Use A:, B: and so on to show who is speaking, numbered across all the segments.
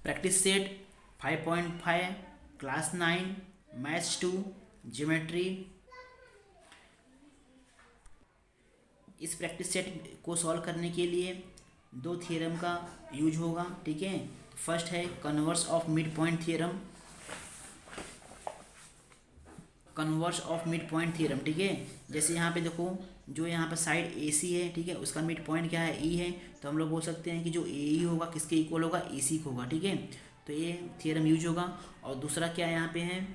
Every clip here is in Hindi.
A: Practice set 5.5 class 9 maths 2 geometry. इस प्रैक्टिस सेट को सॉल्व करने के लिए दो थ्योरम का यूज होगा। ठीक है, फर्स्ट है converse of mid point theorem. Converse of mid point theorem, ठीक है। जैसे यहाँ पे देखो, जो यहाँ पे साइड ए सी है, ठीक है, उसका मिड पॉइंट क्या है, ई है। तो हम लोग बोल सकते हैं कि जो ए ई होगा किसके इक्वल होगा, ए सी को होगा। ठीक है, तो ये थ्योरम यूज होगा। और दूसरा क्या यहाँ पे है,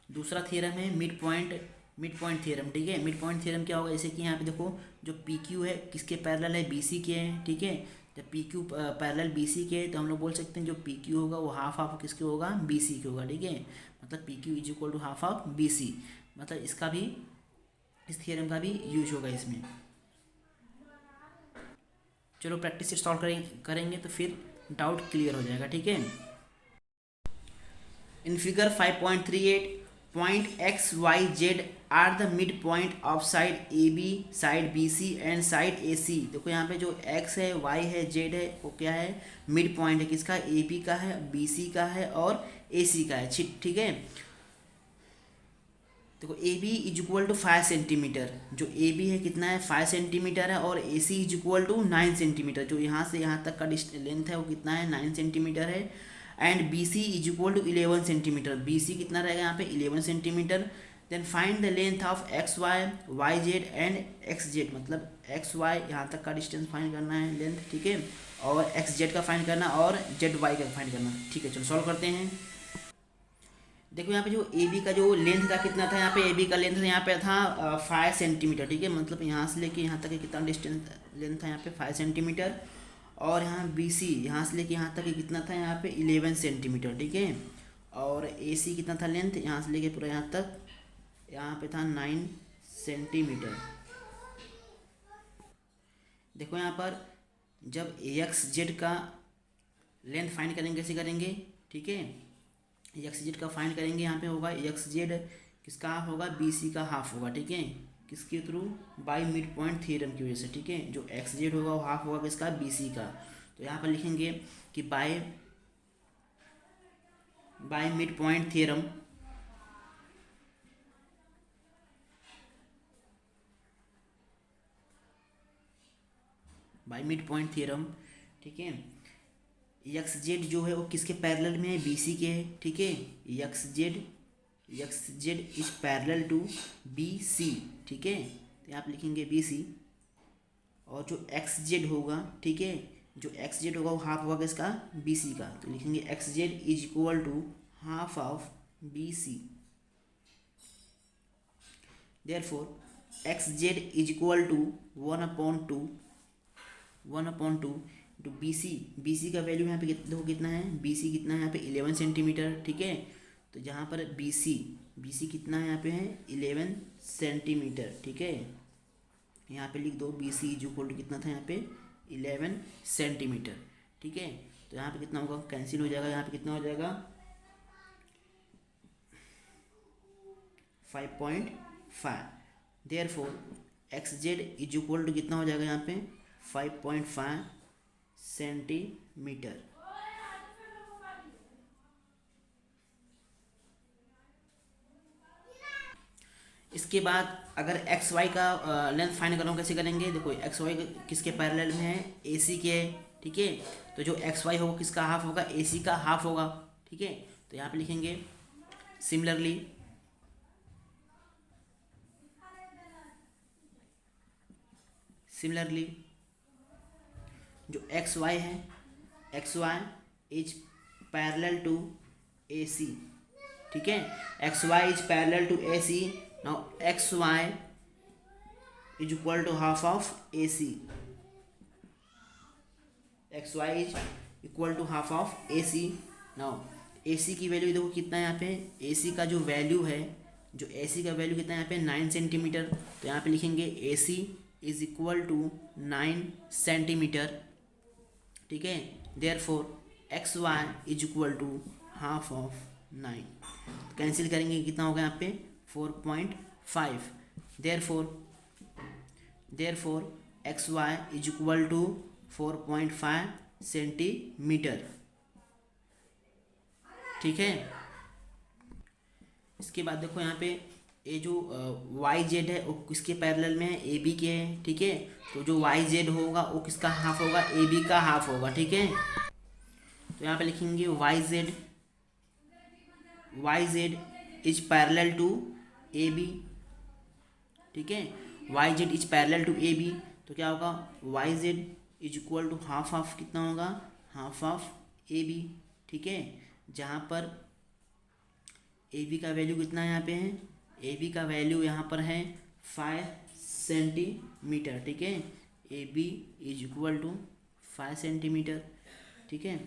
A: दूसरा थ्योरम है मिड पॉइंट थ्योरम। ठीक है, मिड पॉइंट थ्योरम क्या होगा, जैसे कि यहाँ पे देखो, जो पी क्यू है किसके पैरेलल है, बी सी के हैं। ठीक है, जब P Q parallel B C के है तो हम लोग बोल सकते हैं जो पी क्यू होगा वो हाफ हाफ किसके होगा, बी सी के होगा। ठीक है, मतलब P Q is equal to half of B C, मतलब इसका भी, इस थ्योरम का भी यूज होगा इसमें। चलो प्रैक्टिस से सॉल्व करेंगे तो फिर डाउट क्लियर हो जाएगा। ठीक है, in figure 5.38 point x y z are the midpoint of side AB, side BC and side AC। देखो यहाँ पे जो x है, y है, z है, वो क्या है, मिड पॉइंट है किसका, AB का है, BC का है और AC का है। ठीक है, देखो AB is equal to 5 centimetre. जो AB है कितना है, 5 सेंटीमीटर है, और AC is equal to 9 centimetre. जो यहाँ से यहाँ तक का लेंथ है वो कितना है, 9 सेंटीमीटर है। And BC is equal to 11 centimetre. BC कितना रहेगा यहाँ पे, 11 centimetre. Then find the length of X Y, Y Z and X Z, मतलब एक्स वाई यहाँ तक का डिस्टेंस फाइंड करना है, लेंथ। ठीक है, और एक्स जेड का फाइंड करना और जेड वाई का फाइंड करना। ठीक है, चलो सॉल्व करते हैं। देखो यहाँ पे जो ए बी का जो लेंथ का कितना था, यहाँ पे ए बी का लेंथ यहाँ पे था 5 सेंटीमीटर। ठीक है, मतलब यहाँ से लेके यहाँ तक कितना डिस्टेंस लेंथ था, यहाँ पे 5 सेंटीमीटर। और यहाँ बी सी यहाँ से लेके यहाँ तक कितना था, यहाँ पे 11 सेंटीमीटर। ठीक है, और ए सी कितना था लेंथ, यहाँ से लेके पूरा यहाँ तक, यहाँ पे था 9 सेंटीमीटर। देखो यहाँ पर जब एक्स जेड का लेंथ फाइंड करेंगे, कैसे करेंगे, ठीक है, एक्स जेड का फाइंड करेंगे। यहाँ पे होगा एक्स जेड किसका हाफ होगा, बी सी का हाफ होगा। ठीक है, किसके through, bye mid point theorem की वजह से। ठीक है, जो एक्स जेड होगा वो हाफ होगा किसका, बी सी का। तो यहाँ पर लिखेंगे कि by mid point theorem, by mid point theorem, ठीक है, एक्स जेड जो है वो किसके पैरेलल में है, बी सी के है। ठीक है, X Z is parallel to B C. ठीक है, तो यहाँ पे लिखेंगे बी सी। और जो एक्स जेड होगा, ठीक है, जो एक्स जेड होगा वो हाफ होगा किसका, बी सी का। तो लिखेंगे X Z is equal to half of B C. Therefore X Z is equal to 1/2 to B C का वैल्यू यहाँ पे देखो कितना है, बी सी कितना है यहाँ पे 11 सेंटीमीटर। ठीक है, तो जहाँ पर बी सी कितना है यहाँ पे है 11 सेंटीमीटर। ठीक है, यहाँ पे लिख दो B C is equal to कितना था यहाँ पे 11 सेंटीमीटर। ठीक है, तो यहाँ पे कितना होगा, कैंसिल हो जाएगा, यहाँ पे कितना हो जाएगा 5.5। Therefore X Z is equal to कितना हो जाएगा यहाँ पे 5.5 सेंटीमीटर। इसके बाद अगर एक्स वाई का लेंथ फाइंड करो, कैसे करेंगे, देखो एक्स वाई किसके पैरेलल में है, ए सी के। ठीक है, तो जो एक्स वाई होगा किसका हाफ होगा, ए सी का हाफ होगा। ठीक है, तो यहाँ पे लिखेंगे सिमिलरली जो एक्स वाई है, X Y is parallel to A C. ठीक है, X Y is parallel to A C. Now X Y is equal to half of A C. X Y is equal to half of A C. Now A C की वैल्यू देखो कितना है यहाँ पे, ए सी का जो वैल्यू है, जो ए सी का वैल्यू कितना है यहाँ पे 9 सेंटीमीटर। तो यहाँ पे लिखेंगे A C is equal to 9 centimetre. ठीक है, therefore X Y is equal to half of 9। Cancel करेंगे कितना होगा यहाँ पे 4.5। Therefore X Y is equal to 4.5 centimetre. ठीक है। इसके बाद देखो यहाँ पे ये जो वाई जेड है वो किसके पैरेलल में है, ए बी के है, ठीक है। तो जो वाई जेड होगा वो किसका हाफ होगा, ए बी का हाफ होगा, ठीक है। तो यहाँ पे लिखेंगे Y Z is parallel to A B, ठीक है। Y Z is parallel to A B, तो क्या होगा, Y Z is equal to half of कितना होगा, हाफ ऑफ ए बी, ठीक है। जहाँ पर ए बी का वैल्यू कितना यहाँ पे है, ए बी का वैल्यू यहाँ पर है 5 सेंटीमीटर, ठीक है। A B is equal to 5 centimetre, ठीक है।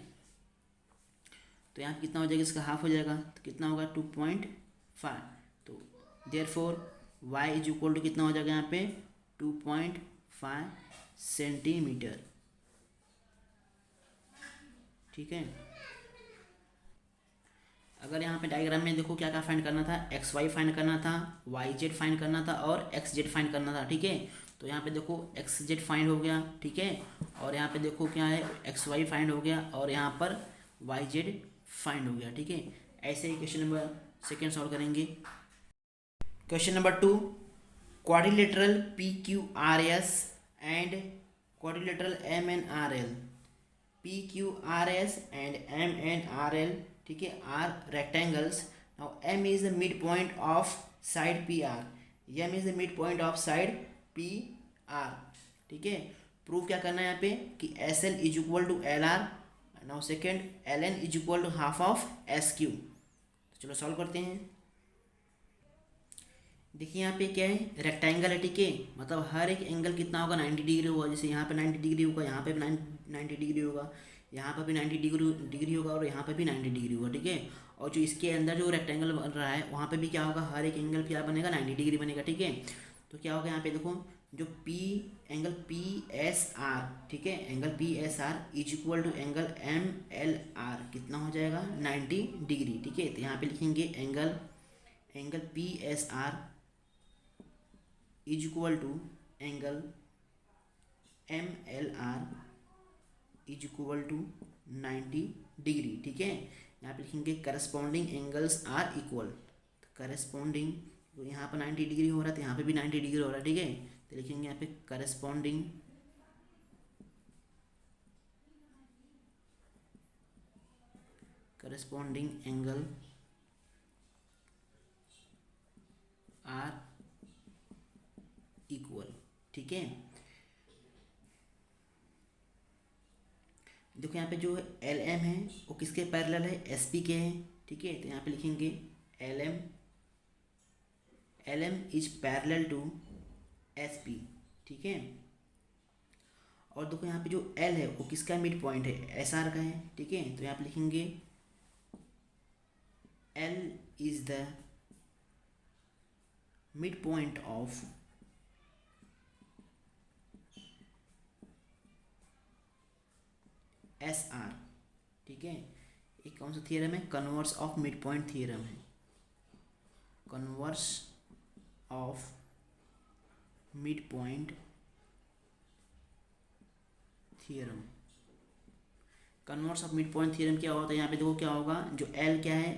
A: तो यहाँ कितना हो जाएगा, इसका हाफ हो जाएगा, तो कितना होगा 2.5। तो therefore Y is equal to कितना हो जाएगा यहाँ पे 2.5 सेंटीमीटर, ठीक है। अगर यहाँ पे डायग्राम में देखो क्या क्या फाइंड करना था, एक्स वाई फाइंड करना था, वाई जेड फाइंड करना था और एक्स जेड फाइंड करना था, ठीक है। तो यहाँ पे देखो एक्स जेड फाइंड हो गया, ठीक है। और यहाँ पे देखो क्या है, एक्स वाई फाइंड हो गया और यहाँ पर वाई जेड फाइंड हो गया, ठीक है। ऐसे ही क्वेश्चन नंबर सेकेंड सॉल्व करेंगे। Question number 2, quadrilateral P Q R S and quadrilateral M N R L, P Q R S and M N R L, ठीक है, are rectangles. Now M is the mid point of side P R, M is the mid point of side P R, ठीक है। प्रूव क्या करना है यहाँ पे कि S L is equal to L R. Now second, L N is equal to half of S Q. तो चलो सॉल्व करते हैं। देखिए यहाँ पे क्या है, रेक्टेंगल है, ठीक है। मतलब हर एक एंगल कितना होगा, 90 डिग्री होगा। जैसे यहाँ पे 90 डिग्री होगा, यहाँ पे भी 90 डिग्री होगा, यहाँ पर भी 90 डिग्री होगा और यहाँ पर भी 90 डिग्री होगा, ठीक है। और जो इसके अंदर जो रेक्टेंगल बन रहा है वहाँ पे भी क्या होगा, हर एक एंगल क्या बनेगा, 90 डिग्री बनेगा, ठीक है। तो क्या होगा यहाँ पे देखो, जो एंगल पी एस आर, ठीक है, angle P S R is equal to angle M L R कितना हो जाएगा, 90 डिग्री, ठीक है। तो यहाँ पे लिखेंगे angle P S R is equal to angle M L R is equal to 90 degree, ठीक है। यहाँ पे लिखेंगे corresponding angles are equal, corresponding, तो यहाँ पर 90 डिग्री हो रहा है तो यहाँ पे भी 90 डिग्री हो रहा है, ठीक है। तो लिखेंगे यहाँ पे करस्पॉन्डिंग एंगल आर इक्वल, ठीक है। देखो यहाँ पे जो एल एम है वो किसके पैरेलल है, एस पी के हैं, ठीक है। तो यहाँ पे लिखेंगे L M is parallel to S P, ठीक है। और देखो यहाँ पे जो एल है वो किसका मिड पॉइंट है, एस आर का है, ठीक है। तो यहाँ पे लिखेंगे L is the mid point of S R, ठीक है। एक कौन सा थियरम है, converse of mid point theorem है, converse of mid point theorem. Converse of mid point theorem क्या होता है, यहाँ पे देखो क्या होगा, जो एल क्या है,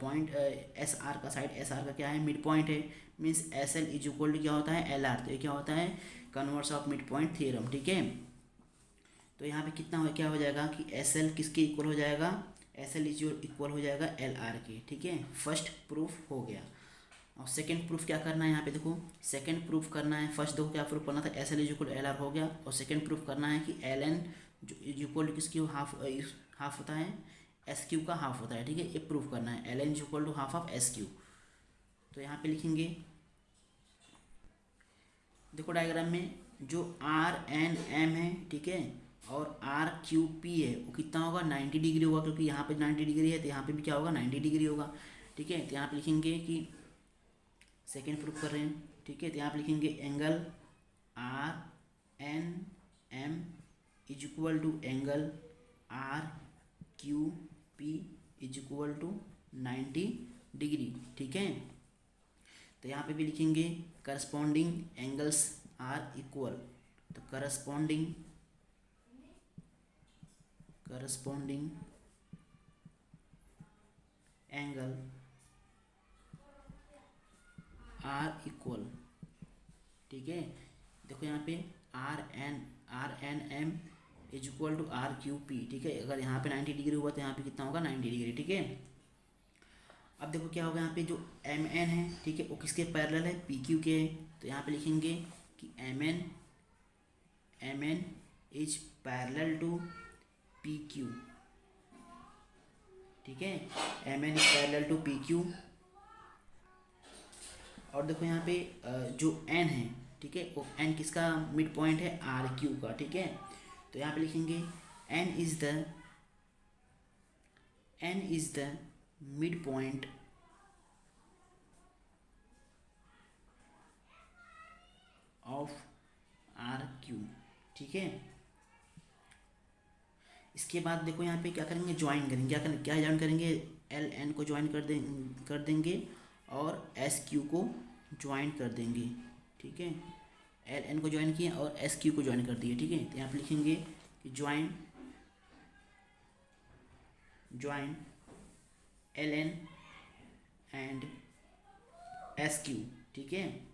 A: पॉइंट एस आर का, साइड एस आर का क्या है, मिड पॉइंट है, means S L is equal to क्या होता है, एल आर। तो ये क्या होता है, converse of mid point theorem, ठीक है। तो यहाँ पे कितना हो, क्या हो जाएगा कि एस एल किसके इक्वल हो जाएगा, एस एल इज इक्वल हो जाएगा एल आर के, ठीक है। फर्स्ट प्रूफ हो गया। और सेकंड प्रूफ क्या करना है, यहाँ पे देखो सेकंड प्रूफ करना है। फर्स्ट देखो क्या प्रूफ करना था, S L is equal L R हो गया। और सेकंड प्रूफ करना है कि एल एन जो इज इक्वल टू किसकी हाफ होता है, एस क्यू का हाफ होता है, ठीक है। ये प्रूफ करना है, L N is equal to half of S Q. तो यहाँ पे लिखेंगे, देखो डायग्राम में जो आर एन एम है, ठीक है, और आर क्यू पी है वो कितना होगा, 90 डिग्री होगा, क्योंकि यहाँ पे 90 डिग्री है तो यहाँ पे भी क्या होगा, 90 डिग्री होगा, ठीक है। तो यहाँ पे लिखेंगे कि सेकेंड प्रूफ कर रहे हैं, ठीक है। तो यहाँ पे लिखेंगे angle R N M is equal to angle R Q P is equal to 90 degree, ठीक है। तो यहाँ पे भी लिखेंगे करस्पॉन्डिंग एंगल्स आर इक्वल, तो करस्पॉन्डिंग एंगल आर इक्वल, ठीक है। देखो यहाँ पे R N M is equal to R Q P, ठीक है। अगर यहाँ पे 90 डिग्री हुआ तो यहाँ पे कितना होगा 90 डिग्री, ठीक है। अब देखो क्या होगा, यहाँ पे जो एम एन है, ठीक है, वो किसके पैरेलल है, पी क्यू के है। तो यहाँ पे लिखेंगे कि M N is parallel to P Q, ठीक है। M N is parallel to P Q. और देखो यहाँ पे जो एन है, ठीक है, वो एन किसका मिड पॉइंट है, आर क्यू का, ठीक है। तो यहाँ पे लिखेंगे N is the mid point of R Q, ठीक है। इसके बाद देखो यहाँ पे क्या करेंगे, ज्वाइन करेंगे। क्या ज्वाइन करेंगे, एल एन को ज्वाइन कर देंगे और एस क्यू को ज्वाइन कर देंगे, ठीक है। एल एन को ज्वाइन किए और एस क्यू को ज्वाइन कर दिए, ठीक है। तो यहाँ पे लिखेंगे कि join L N and S Q, ठीक है।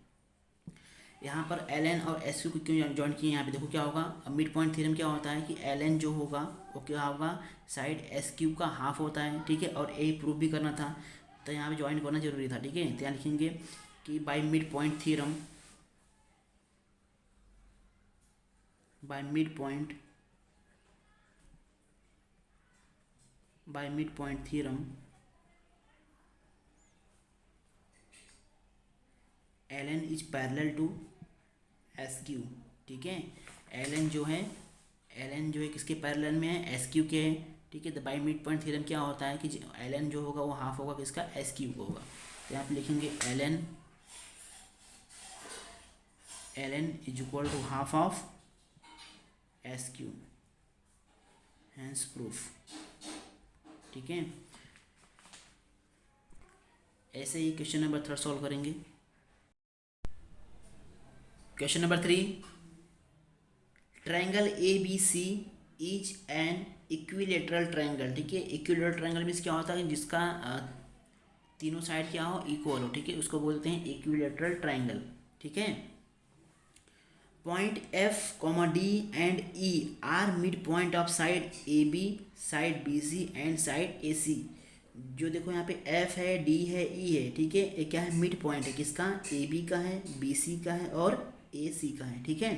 A: यहाँ पर एल एन और एस क्यू को क्यों ज्वाइन किए, यहाँ पे देखो क्या होगा। अब मिड पॉइंट थ्योरम क्या होता है कि एल एन जो होगा वो क्या होगा, साइड एस क्यू का हाफ होता है, ठीक है। और ए प्रूव भी करना था, तो यहाँ पे ज्वाइन करना जरूरी था, ठीक है। तो यहाँ लिखेंगे कि by mid point theorem L N is parallel to S Q, ठीक है। एल एन जो है किसके पैरेलल में है, एस क्यू के है, ठीक है। तो बाई मिड पॉइंट थ्योरम क्या होता है कि एल एन जो होगा वो हाफ होगा किसका, एस क्यू को होगा। तो यहाँ पे लिखेंगे L N is equal to half of S Q, hence proof, ठीक है। ऐसे ही क्वेश्चन नंबर 3 सॉल्व करेंगे। Question number 3, triangle A B C is an equilateral triangle, ठीक है। इक्विलेटरल ट्रायंगल मीन्स क्या होता है, जिसका तीनों साइड क्या हो, इक्वल हो, ठीक है, उसको बोलते हैं इक्विलेटरल ट्रायंगल, ठीक है। Point F comma D and E are mid point of side A B, side B C and side A C. जो देखो यहाँ पे एफ है, डी है, ई है, ठीक है। ये क्या है, मिड पॉइंट है किसका, ए बी का है, बी सी का है और ए सी का है, ठीक है।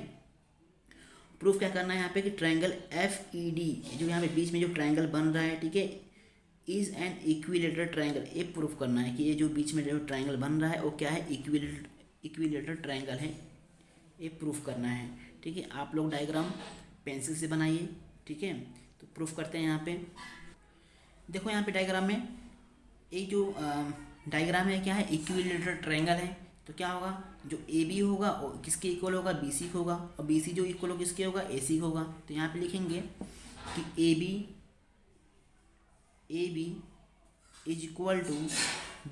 A: प्रूफ क्या करना है यहाँ पे कि ट्रायंगल एफ ई डी, जो यहाँ पे बीच में जो ट्रायंगल बन रहा है, ठीक है, इज एन इक्विलेटरल ट्रायंगल। ये प्रूफ करना है कि ये जो बीच में जो ट्रायंगल बन रहा है वो क्या है, इक्विलेटरल ट्रायंगल है, ये प्रूफ करना है, ठीक है। आप लोग डायग्राम पेंसिल से बनाइए, ठीक है। तो प्रूफ करते हैं। यहाँ पे देखो, यहाँ पे डायग्राम में एक जो डायग्राम है क्या है, इक्विलेटरल ट्रायंगल है। तो क्या होगा, जो ए बी होगा वो किसके इक्वल होगा, बी सी होगा, और बी सी जो इक्वल होगा किसके होगा, ए सी होगा। तो यहाँ पे लिखेंगे कि A B is equal to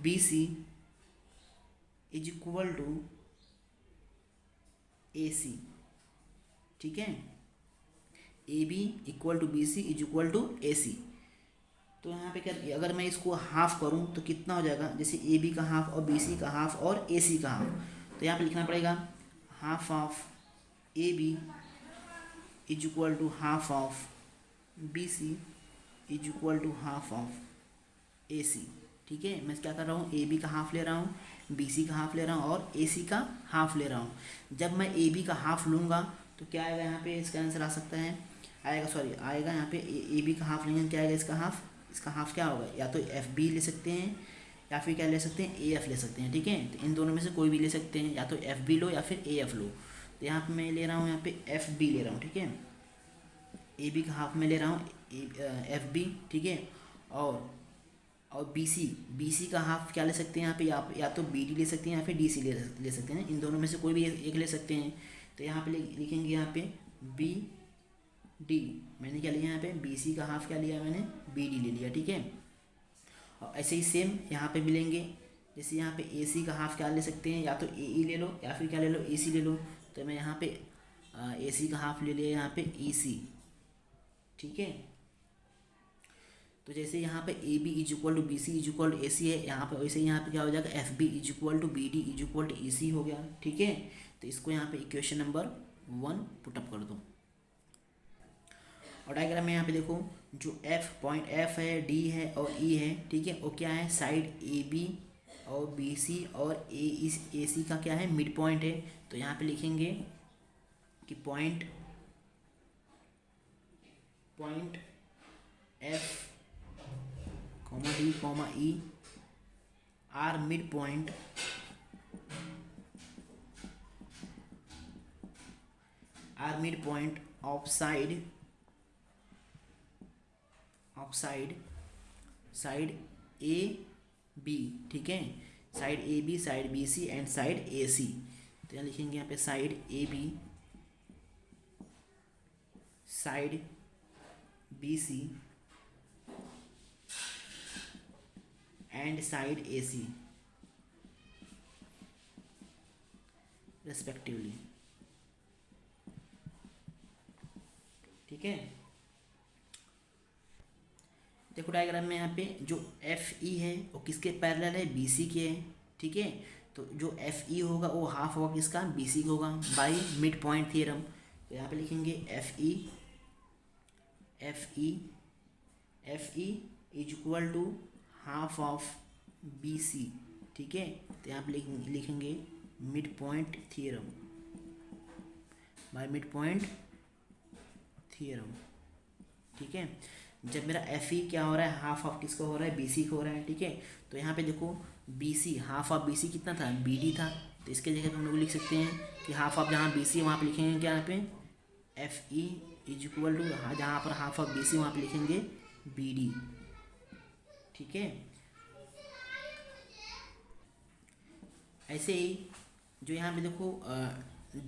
A: B C is equal to A C, ठीक है। A B equal to B C is equal to A C. तो यहाँ पे क्या, अगर मैं इसको हाफ करूँ तो कितना हो जाएगा, जैसे ए बी का हाफ और बी सी का हाफ और ए सी का हाफ। तो यहाँ पे लिखना पड़ेगा half of A B is equal to half of B C is equal to half of A C, ठीक है। मैं क्या कर रहा हूँ, ए बी का हाफ ले रहा हूँ, बी सी का हाफ ले रहा हूँ और ए सी का हाफ ले रहा हूँ। जब मैं ए बी का हाफ लूँगा तो क्या आएगा, यहाँ पे इसका आंसर आ सकता है, आएगा यहाँ पे ए बी का हाफ लेंगे, क्या आएगा इसका हाफ क्या होगा, या तो एफ बी ले सकते हैं या फिर क्या ले सकते हैं, ए एफ ले सकते हैं, ठीक है। तो इन दोनों में से कोई भी ले सकते हैं, या तो एफ बी लो या फिर ए एफ लो। तो यहाँ पे मैं ले रहा हूँ, यहाँ पे एफ बी ले रहा हूँ, ठीक है। ए बी का हाफ में ले रहा हूँ एफ बी, ठीक है। और बी सी का हाफ क्या ले सकते हैं यहाँ पे, या तो बी डी ले सकते हैं या फिर डी सी ले सकते हैं, इन दोनों में से कोई भी एक ले सकते हैं। तो यहाँ पे लिखेंगे यहाँ पे बी डी, मैंने क्या लिया यहाँ पे, बी सी का हाफ क्या लिया मैंने, बी डी ले लिया, ठीक है। और ऐसे ही सेम यहाँ पे मिलेंगे, जैसे यहाँ पे ए सी का हाफ क्या ले सकते हैं, या तो ए ई ले लो या फिर क्या ले लो, ए सी ले लो। तो मैं यहाँ पे ए सी का हाफ ले लिया यहाँ पे ई सी, ठीक है। तो जैसे यहाँ पे A B is equal to B C is equal to A C है, यहाँ पे वैसे यहाँ पे क्या हो जाएगा, F B is equal to B D is equal to E C हो गया। ठीक है, तो इसको यहाँ पे इक्वेशन नंबर 1 पुटअप कर दो। और डायग्राम में यहाँ पे देखो, जो एफ पॉइंट एफ है, डी है और ई है, ठीक है, वो क्या है, साइड ए बी और बी सी और ए सी का क्या है, मिड पॉइंट है। तो यहाँ पे लिखेंगे कि point F comma D comma E are mid point of side A B. ठीक है, side A B, side B C and side A C. तो यहाँ लिखेंगे यहाँ पे side A B, side B C and side A C respectively. ठीक है, देखो डायग्राम में यहाँ पे जो एफ ई है वो किसके पैरेलल है, बी सी के है। ठीक है, तो जो एफ ई होगा वो हाफ होगा किसका, बी सी का होगा, बाई मिड पॉइंट थ्योरम। तो यहाँ पे लिखेंगे F E is equal to half of B C. ठीक है, तो यहाँ पे लिखेंगे mid point theorem, by mid point theorem. ठीक है, जब मेरा एफ ई क्या हो रहा है, हाफ ऑफ किसका हो रहा है, बी सी को हो रहा है। ठीक है, तो यहाँ पे देखो B C, half of B C कितना था, बी डी था। तो इसके जगह हम लोग लिख सकते हैं कि हाफ ऑफ जहाँ बी सी वहाँ पे लिखेंगे क्या, यहाँ पे F E is equal to, जहाँ पर हाफ ऑफ बी सी वहाँ पे लिखेंगे बी डी। ठीक है, ऐसे ही जो यहाँ पे देखो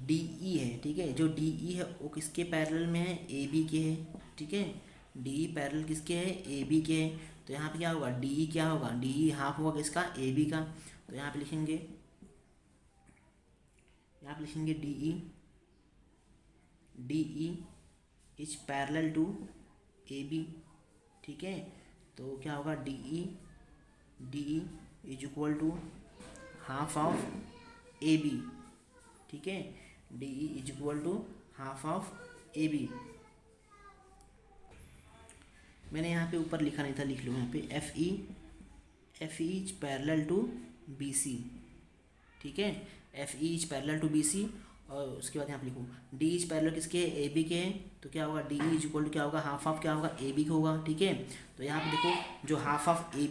A: डी ई है। ठीक है, जो डी ई है वो किसके पैरेलल में है, ए बी के है। ठीक है, डी ई पैरेलल किसके है, ए बी के है। तो यहाँ पे क्या होगा, डी ई क्या होगा, डी ई हाफ होगा किसका, ए बी का। तो यहाँ पे लिखेंगे D E is parallel to A B. ठीक है, तो क्या होगा, D E is equal to half of A B. ठीक है, D E is equal to half of A B. मैंने यहाँ पे ऊपर लिखा नहीं था, लिख लो यहाँ पे F E is parallel to B C. ठीक है, F E is parallel to B C. और उसके बाद यहाँ पे लिखो डी इज पैरेलल किसके, ए बी के हैं। तो क्या होगा, डी इज इक्वल टू क्या होगा, हाफ ऑफ क्या होगा, ए बी का होगा। ठीक है, तो यहाँ पे देखो जो हाफ ऑफ ए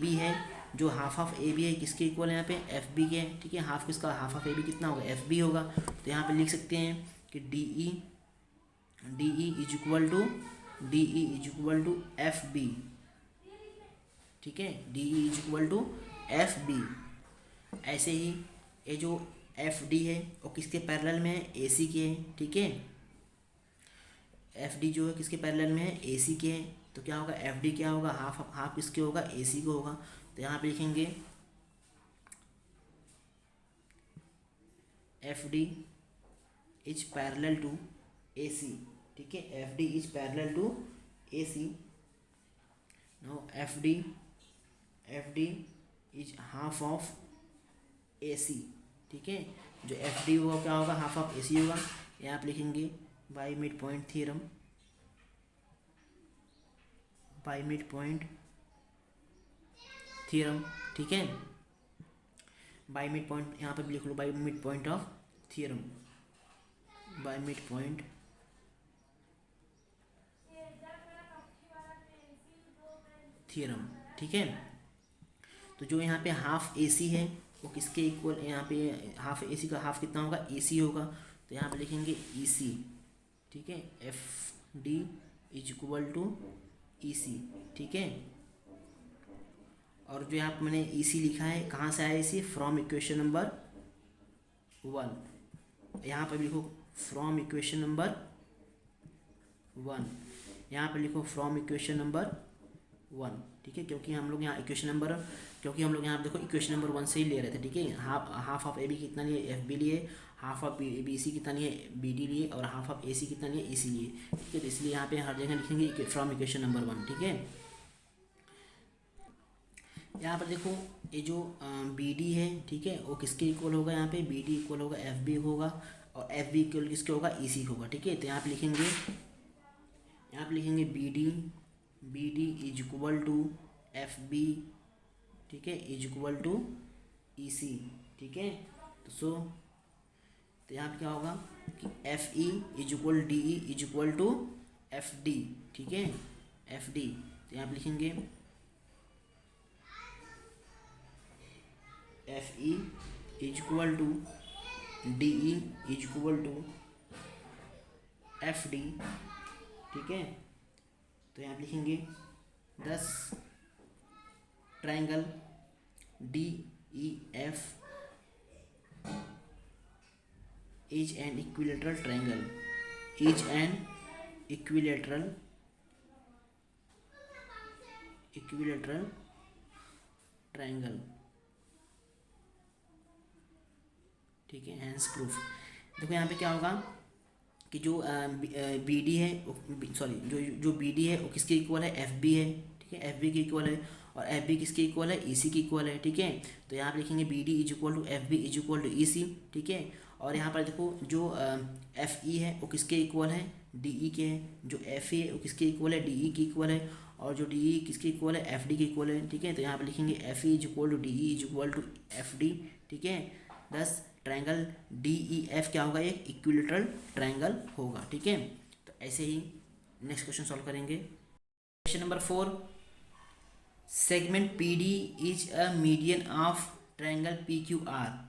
A: बी है, किसके इक्वल है, यहाँ पे एफ बी के। ठीक है, हाफ किसका, हाफ ऑफ ए बी कितना होगा, एफ बी होगा। तो यहाँ पे लिख सकते हैं कि D E is equal to F B. ठीक है, D E is equal to F B. ऐसे ही ये जो एफ डी है वो किसके पैरेलल में है, ए सी के है। ठीक है, एफ डी जो है किसके पैरेलल में है, ए सी के है। तो क्या होगा, एफ डी क्या होगा, हाफ किसके होगा, ए सी को होगा। तो यहाँ पे लिखेंगे F D is parallel to A C. ठीक है, F D is parallel to A C. No F D is half of A C. ठीक है, जो एफ डी होगा क्या होगा, हाफ ऑफ ए सी होगा। यहाँ पे लिखेंगे बाई मिड पॉइंट थ्योरम, ठीक है, बाई मिड पॉइंट, यहाँ पर भी लिख लो by mid point of theorem, by mid point theorem. ठीक है, तो जो यहाँ पे हाफ ए सी है वो किसके इक्वल, यहाँ पे हाफ ए सी का हाफ कितना होगा, ए सी होगा। तो यहाँ पे लिखेंगे ई सी। ठीक है, F D is equal to E C. ठीक है, और जो यहाँ पे मैंने ई सी लिखा है, कहाँ से आया ई सी, फ्रॉम इक्वेशन नंबर 1। यहाँ पर लिखो फ्रॉम इक्वेशन नंबर 1, यहाँ पे लिखो फ्रॉम इक्वेशन नंबर 1। ठीक है, क्योंकि हम लोग यहाँ देखो इक्वेशन नंबर 1 से ही ले रहे थे। ठीक है, हाफ ऑफ ए बी कितना लिए, एफ बी लिए, हाफ ऑफ बी सी कितना लिए, बी डी लिए, और हाफ ऑफ ए सी कितना लिए, ए सी लिए। ठीक है, तो इसलिए यहाँ पे हर जगह लिखेंगे फ्रॉम इक्वेशन नंबर 1। ठीक है, यहाँ पर देखो ये जो बी डी है, ठीक है, वो किसके इक्वल होगा, यहाँ पे बी डी इक्वल होगा एफ बी होगा, और एफ बी इक्वल किसके होगा, ई सी होगा, ठीक है। तो यहाँ पे लिखेंगे, यहाँ पे लिखेंगे B D is equal to F B, ठीक है, is equal to E C, ठीक है। तो यहाँ पे क्या होगा कि F E is equal D E is equal to F D, ठीक है, एफ डी। तो यहाँ पे लिखेंगे F E is equal to D E is equal to F D, ठीक है। तो यहाँ पे लिखेंगे 10 triangle D E F is an equilateral triangle, is an equilateral triangle, ठीक है, हैंस प्रूफ। देखो यहाँ पे क्या होगा कि जो बी डी है, सॉरी, जो बी डी है वो किसके इक्वल है, एफ बी है, ठीक है, एफ बी के इक्वल है, और एफ बी किसके इक्वल है, ई सी के इक्वल है, ठीक है। तो यहाँ पे लिखेंगे B D is equal to F B is equal to E C, ठीक है। और यहाँ पर देखो जो एफ ई है वो किसके इक्वल है, डी ई के है, जो एफ ए है वो किसके इक्वल है, डी ई के इक्वल है, और जो डी ई किसके इक्वल है, एफ डी के इक्वल है, ठीक है। तो यहाँ पर लिखेंगे F E is equal to D E is equal to F D, ठीक है। 10 ट्रायंगल डी ई एफ क्या होगा, एक इक्विलेटरल ट्रायंगल होगा, ठीक है। तो ऐसे ही नेक्स्ट क्वेश्चन सॉल्व करेंगे। Question number 4, segment P D is a median of triangle P Q are.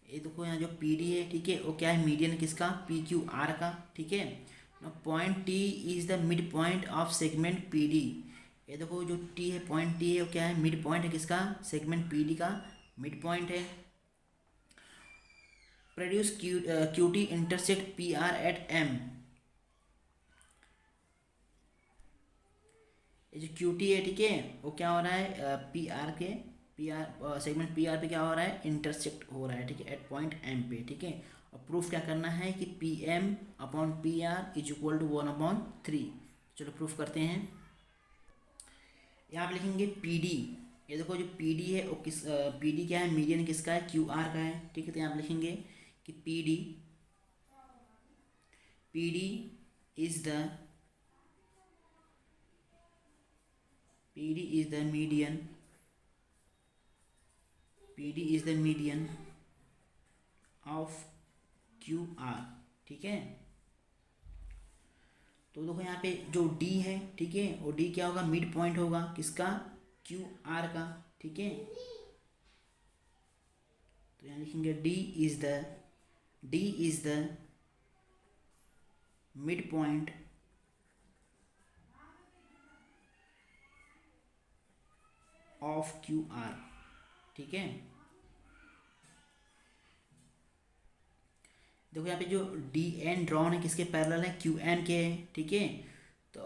A: ये देखो यहाँ जो पी डी है, ठीक है, वो क्या है, मीडियन किसका, पी क्यू आर का, ठीक है। Point T is the mid point of segment P D. ये देखो जो टी है, पॉइंट टी है, वो क्या है, मिड पॉइंट है किसका, सेगमेंट पी डी का मिड पॉइंट है। Produce Q T intersect P R at M. ये जो क्यू टी है, ठीक है, वो क्या हो रहा है, पी आर के, P R segment P R पे क्या हो रहा है, इंटरसेक्ट हो रहा है, ठीक है, एट पॉइंट एम पे, ठीक है। और प्रूफ क्या करना है कि P M upon P R is equal to 1/3। चलो प्रूफ करते हैं। यहाँ पे लिखेंगे पी डी। ये देखो जो पी डी है वो किस, पी डी क्या है, मीडियन किसका है, क्यू आर का है, ठीक है। तो यहाँ पे लिखेंगे कि P D is the median, P D is the median of Q R, ठीक है। तो देखो यहाँ पे जो डी है, ठीक है, वो डी क्या होगा, मिड पॉइंट होगा किसका, क्यू आर का, ठीक है। तो यहाँ लिखेंगे D is the mid point of Q R, ठीक है। देखो यहाँ पे जो डी एन ड्रॉन है किसके पैरेलल है, क्यू एन के है, ठीक है। तो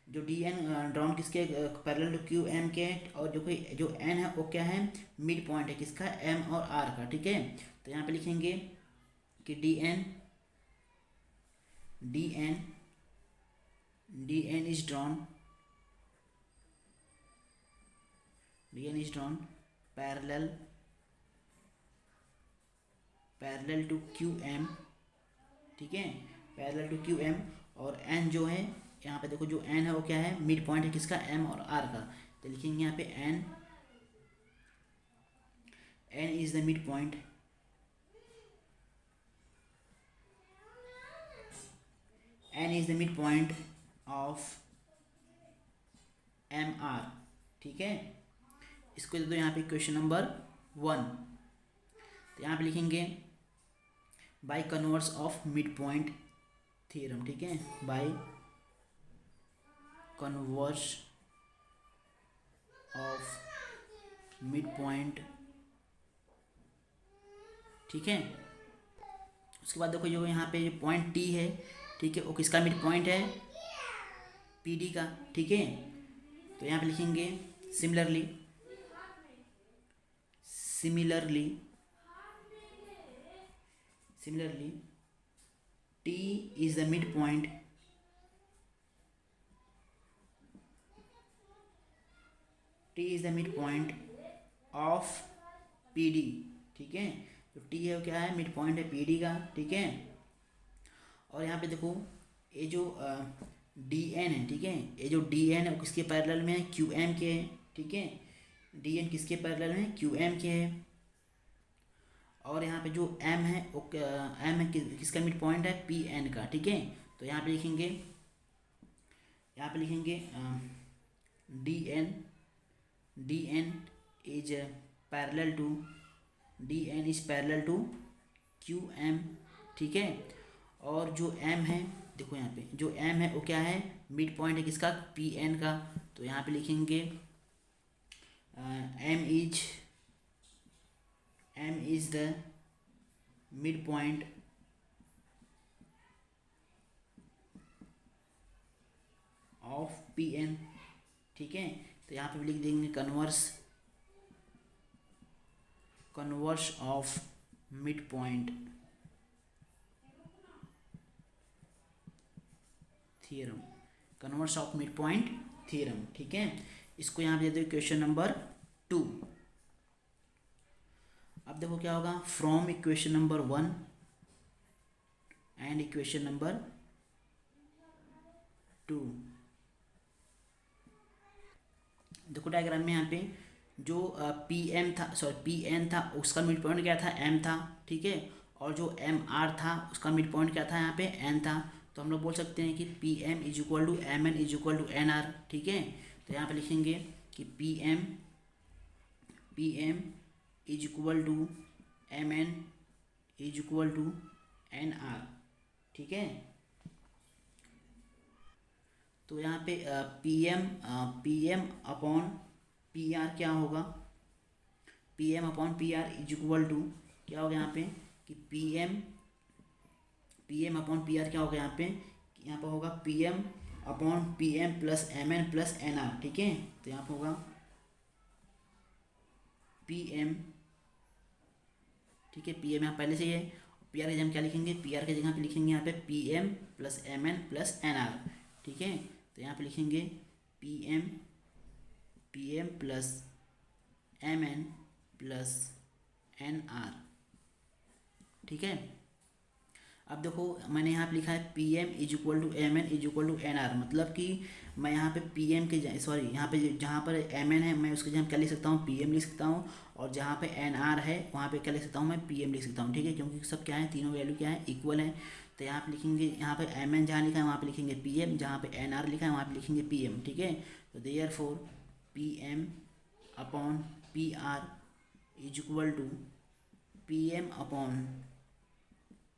A: जो डी एन ड्रॉन किसके पैरेलल टू क्यू एम के है, और जो एन है वो क्या है, मिड पॉइंट है किसका, एम और आर का, ठीक है। तो यहाँ पे लिखेंगे कि D N is drawn parallel to Q M, ठीक है, पैरेलल टू क्यू एम। और एन जो है, यहाँ पे देखो जो एन है वो क्या है, मिड पॉइंट है किसका, एम और आर का। तो लिखेंगे यहाँ पे N is the mid point, of M R, ठीक है। इसको दे दो यहाँ पे क्वेश्चन नंबर 1। तो यहाँ पे लिखेंगे by converse of mid point theorem, ठीक है, by converse of mid point, ठीक है। उसके बाद देखो जो यहाँ पे जो पॉइंट टी है, ठीक है, वो किसका मिड पॉइंट है, पी डी का, ठीक है। तो यहाँ पे लिखेंगे similarly T is the midpoint T is the mid point of P D, ठीक है। तो टी है वो क्या है, मिड पॉइंट है पी डी का, ठीक है। और यहाँ पे देखो ये जो डी एन है, ठीक है, ये जो डी एन है वो किसके पैरेलल में है, क्यू एम के है, ठीक है। डी एन किसके पैरेलल में है, क्यू एम के है। और यहाँ पे जो एम है वो एम है किसका मिड पॉइंट है, पी एन का, ठीक है। तो यहाँ पे लिखेंगे D N is parallel to Q M, ठीक है। और जो एम है, देखो यहाँ पे जो एम है वो क्या है, मिड पॉइंट है किसका, पी एन का। तो यहाँ पे लिखेंगे M is the mid point of P N, ठीक है। तो यहाँ पे भी लिख देंगे converse of mid point theorem, converse of mid point theorem, ठीक है। इसको यहाँ पे दे दो इक्वेशन नंबर 2। अब देखो क्या होगा, from equation number 1 and equation number 2। देखो डायग्राम में यहाँ पे जो पी एन था उसका मिड पॉइंट क्या था, एम था, ठीक है। और जो एम आर था उसका मिड पॉइंट क्या था, यहाँ पे एन था। तो हम लोग बोल सकते हैं कि P M is equal to M N is equal to N R, ठीक है। तो यहाँ पे लिखेंगे कि P M is equal to M N is equal to N R, ठीक है। तो यहाँ पे P M upon P R क्या होगा, P M upon P R is equal to क्या होगा यहाँ पे कि P M upon P R क्या होगा यहाँ पे होगा P M upon P M plus M N plus N R, ठीक है। तो यहाँ पे होगा पी एम, ठीक है, पी एम यहाँ पहले से ही है। पी आर की जगह क्या लिखेंगे, पी आर की जगह पे लिखेंगे यहाँ पे P M plus M N plus N R, ठीक है। तो यहाँ पे लिखेंगे P M plus M N plus N R, ठीक है। अब देखो मैंने यहाँ पे लिखा है P M is equal to M N is equal to N R, मतलब कि मैं यहाँ पे पी एम के यहाँ पे जहाँ पर एम एन है मैं उसके जगह क्या लिख सकता हूँ, पी एम लिख सकता हूँ। और जहाँ पे एन आर है वहाँ पे क्या लिख सकता हूँ, मैं पी एम लिख सकता हूँ, ठीक है। क्योंकि सब क्या है, तीनों वैल्यू क्या है, इक्वल है। तो यहाँ पे लिखेंगे, यहाँ पे एम एन जहाँ लिखा है वहाँ पे लिखेंगे पी एम, जहाँ पे एन आर लिखा है वहाँ पे लिखेंगे पी एम, ठीक है। तो therefore P M upon P R is equal to P M upon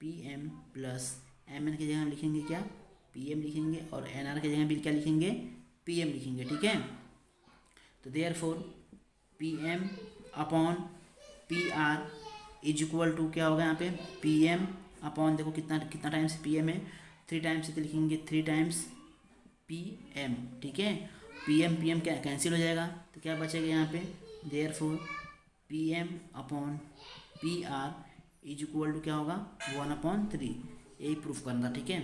A: P M plus M N की जगह हम लिखेंगे क्या, पी एम लिखेंगे। और एन आर की जगह भी क्या लिखेंगे, पी एम लिखेंगे, ठीक है। तो therefore P M upon P R is equal to क्या होगा यहाँ पे, पी एम अपॉन देखो कितना टाइम्स पी एम है, 3 टाइम्स, तो लिखेंगे 3 टाइम्स पी एम, ठीक है। पी एम क्या कैंसिल हो जाएगा, तो क्या बचेगा यहाँ पे, therefore P M upon P R is equal to क्या होगा 1/3। यही प्रूफ करना था, ठीक है।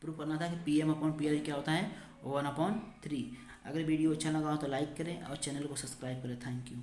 A: प्रूफ करना था कि P M upon P R क्या होता है 1/3। अगर वीडियो अच्छा लगा हो तो लाइक करें और चैनल को सब्सक्राइब करें। Thank you.